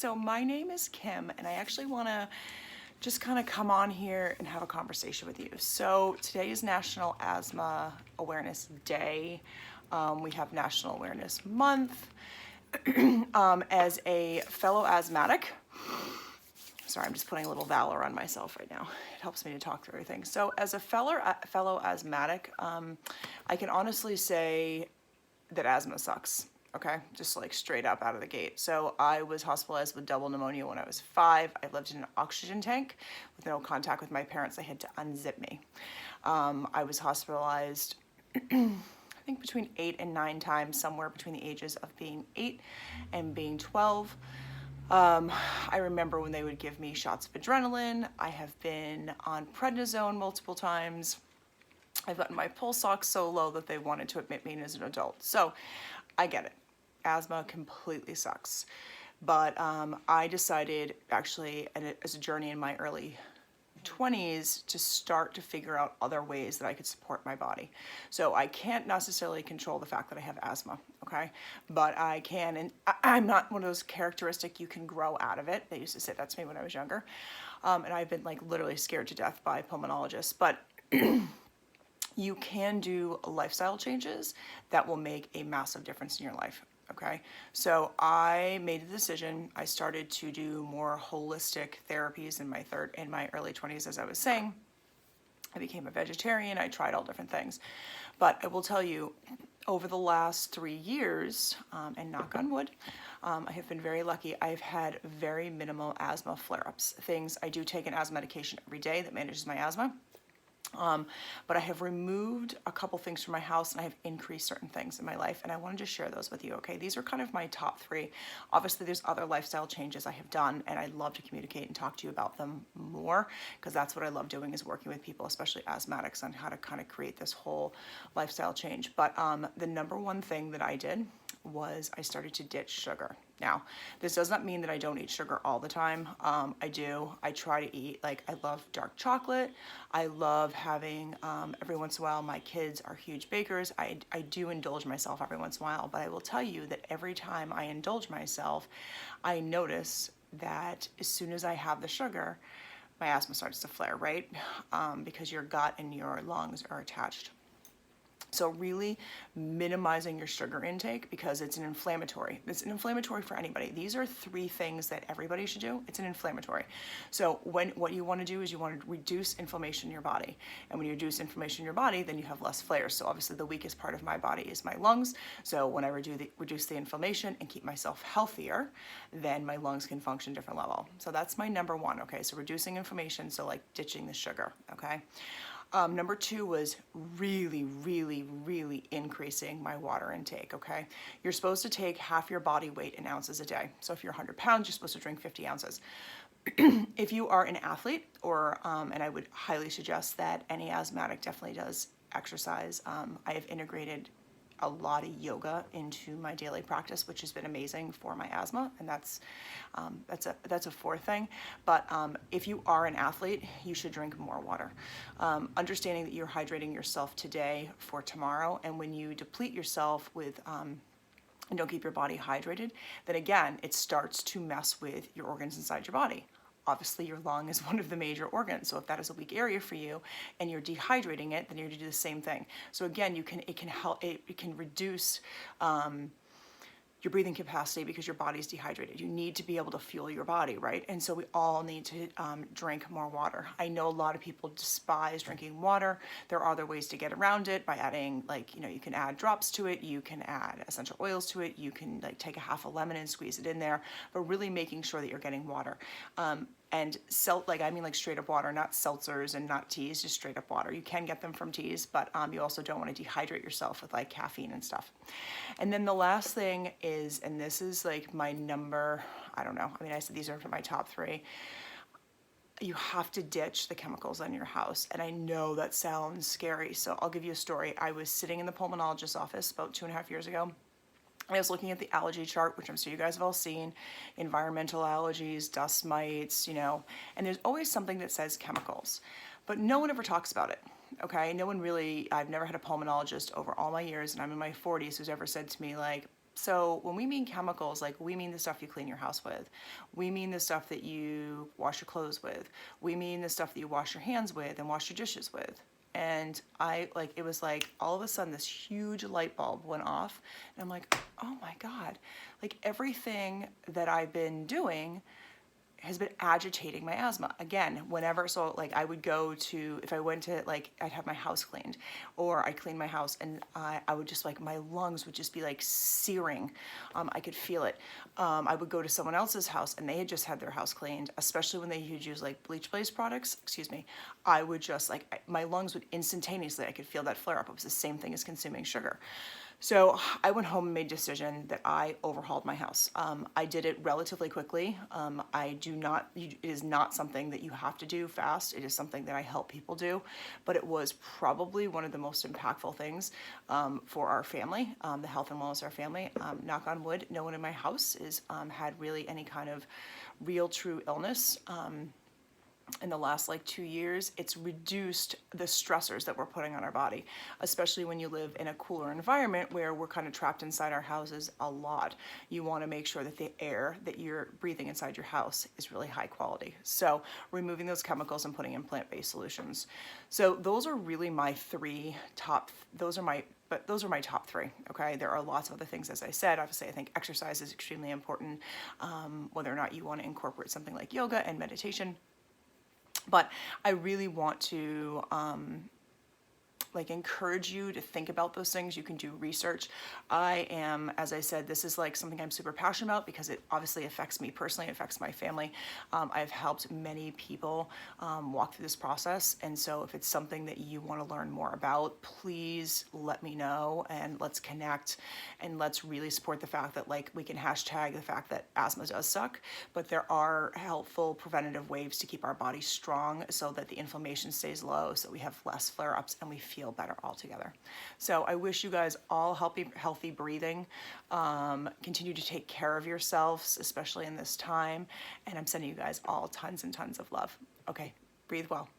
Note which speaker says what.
Speaker 1: So my name is Kim, and I actually want to just kind of come on here and have a conversation with you. So today is National Asthma Awareness Day. We have National Awareness Month. As a fellow asthmatic, sorry, I'm just putting a little valor on myself right now. It helps me to talk through everything. So as a fellow asthmatic, I can honestly say that asthma sucks. Okay, just like straight up out of the gate. So I was hospitalized with double pneumonia when I was 5. I lived in an oxygen tank with no contact with my parents. They had to unzip me. I was hospitalized, I think between 8 and 9 times, somewhere between the ages of being 8 and being 12. I remember when they would give me shots of adrenaline. I have been on prednisone multiple times. I've gotten my pulse ox so low that they wanted to admit me as an adult. So I get it. Asthma completely sucks. But I decided actually, and as a journey in my early 20s, to start to figure out other ways that I could support my body. So I can't necessarily control the fact that I have asthma, okay? But I can, and I'm not one of those characteristic you can grow out of it. They used to say that to me when I was younger. And I've been like literally scared to death by pulmonologists. But you can do lifestyle changes that will make a massive difference in your life. Okay, so I made a decision. I started to do more holistic therapies in my early 20s, as I was saying. I became a vegetarian. I tried all different things, but I will tell you, over the last 3 years, and knock on wood, I have been very lucky. I've had very minimal asthma flare-ups. I do take an asthma medication every day that manages my asthma. But I have removed a couple things from my house and I have increased certain things in my life, and I wanted to share those with you, okay? These are kind of my top 3. Obviously, there's other lifestyle changes I have done, and I'd love to communicate and talk to you about them more, because that's what I love doing, is working with people, especially asthmatics, on how to kind of create this whole lifestyle change. But the number one thing that I did was I started to ditch sugar. Now, this does not mean that I don't eat sugar all the time. I do. I try to eat, like, I love dark chocolate. I love having, every once in a while, my kids are huge bakers. I do indulge myself every once in a while, but I will tell you that every time I indulge myself, I notice that as soon as I have the sugar, my asthma starts to flare, right? Because your gut and your lungs are attached. So really minimizing your sugar intake, because it's an inflammatory. It's an inflammatory for anybody. These are 3 things that everybody should do. It's an inflammatory. So what you want to do is you want to reduce inflammation in your body. And when you reduce inflammation in your body, then you have less flares. So obviously the weakest part of my body is my lungs. So when I reduce the inflammation and keep myself healthier, then my lungs can function different level. So that's my number 1, okay? So reducing inflammation, so like ditching the sugar, okay? Number 2 was really, really, really increasing my water intake, okay? You're supposed to take half your body weight in ounces a day. So if you're 100 pounds, you're supposed to drink 50 ounces. If you are an athlete, or, and I would highly suggest that any asthmatic definitely does exercise. I have integrated a lot of yoga into my daily practice, which has been amazing for my asthma, and that's a 4th thing. But if you are an athlete, you should drink more water. Understanding that you're hydrating yourself today for tomorrow, and when you deplete yourself with and don't keep your body hydrated, then again, it starts to mess with your organs inside your body. Obviously, your lung is one of the major organs. So if that is a weak area for you and you're dehydrating it, then you're going to do the same thing. So again, it can reduce your breathing capacity, because your body's dehydrated. You need to be able to fuel your body, right? And so we all need to drink more water. I know a lot of people despise drinking water. There are other ways to get around it by adding, like, you can add drops to it. You can add essential oils to it. You can like take a half a lemon and squeeze it in there, but really making sure that you're getting water. And like straight up water, not seltzers and not teas, just straight up water. You can get them from teas, but you also don't want to dehydrate yourself with like caffeine and stuff. And then the last thing is, and this is like my number, I don't know, I mean, I said these are my top 3. You have to ditch the chemicals in your house. And I know that sounds scary, so I'll give you a story. I was sitting in the pulmonologist's office about 2.5 years ago. I was looking at the allergy chart, which I'm sure you guys have all seen, environmental allergies, dust mites, and there's always something that says chemicals, but no one ever talks about it, okay? No one really, I've never had a pulmonologist over all my years, and I'm in my 40s, who's ever said to me, like, So when we mean chemicals, like we mean the stuff you clean your house with. We mean the stuff that you wash your clothes with. We mean the stuff that you wash your hands with and wash your dishes with. And it was like all of a sudden this huge light bulb went off. And I'm like, oh my God, like everything that I've been doing has been agitating my asthma again whenever. So like I would go to, if I went to, like I'd have my house cleaned, or I'd clean my house, and I would just, like, my lungs would just be like searing. I could feel it. I would go to someone else's house and they had just had their house cleaned, especially when they would use like bleach based products, excuse me. I would just like, my lungs would instantaneously, I could feel that flare up. It was the same thing as consuming sugar. So I went home and made a decision that I overhauled my house. I did it relatively quickly. It is not something that you have to do fast. It is something that I help people do, but it was probably one of the most impactful things for our family, the health and wellness of our family. Knock on wood, no one in my house is had really any kind of real true illness. In the last like 2 years, it's reduced the stressors that we're putting on our body, especially when you live in a cooler environment where we're kind of trapped inside our houses a lot. You want to make sure that the air that you're breathing inside your house is really high quality. So removing those chemicals and putting in plant-based solutions. So those are really my those are my top three. Okay, there are lots of other things, as I said. Obviously, I think exercise is extremely important, whether or not you want to incorporate something like yoga and meditation. But I really want to encourage you to think about those things. You can do research. I am, as I said, this is like something I'm super passionate about because it obviously affects me personally, it affects my family. I've helped many people walk through this process. And so if it's something that you want to learn more about, please let me know and let's connect, and let's really support the fact that, like, we can hashtag the fact that asthma does suck, but there are helpful preventative ways to keep our body strong so that the inflammation stays low, so we have less flare-ups and we feel better altogether. So I wish you guys all healthy breathing. Continue to take care of yourselves, especially in this time. And I'm sending you guys all tons and tons of love. Okay, breathe well.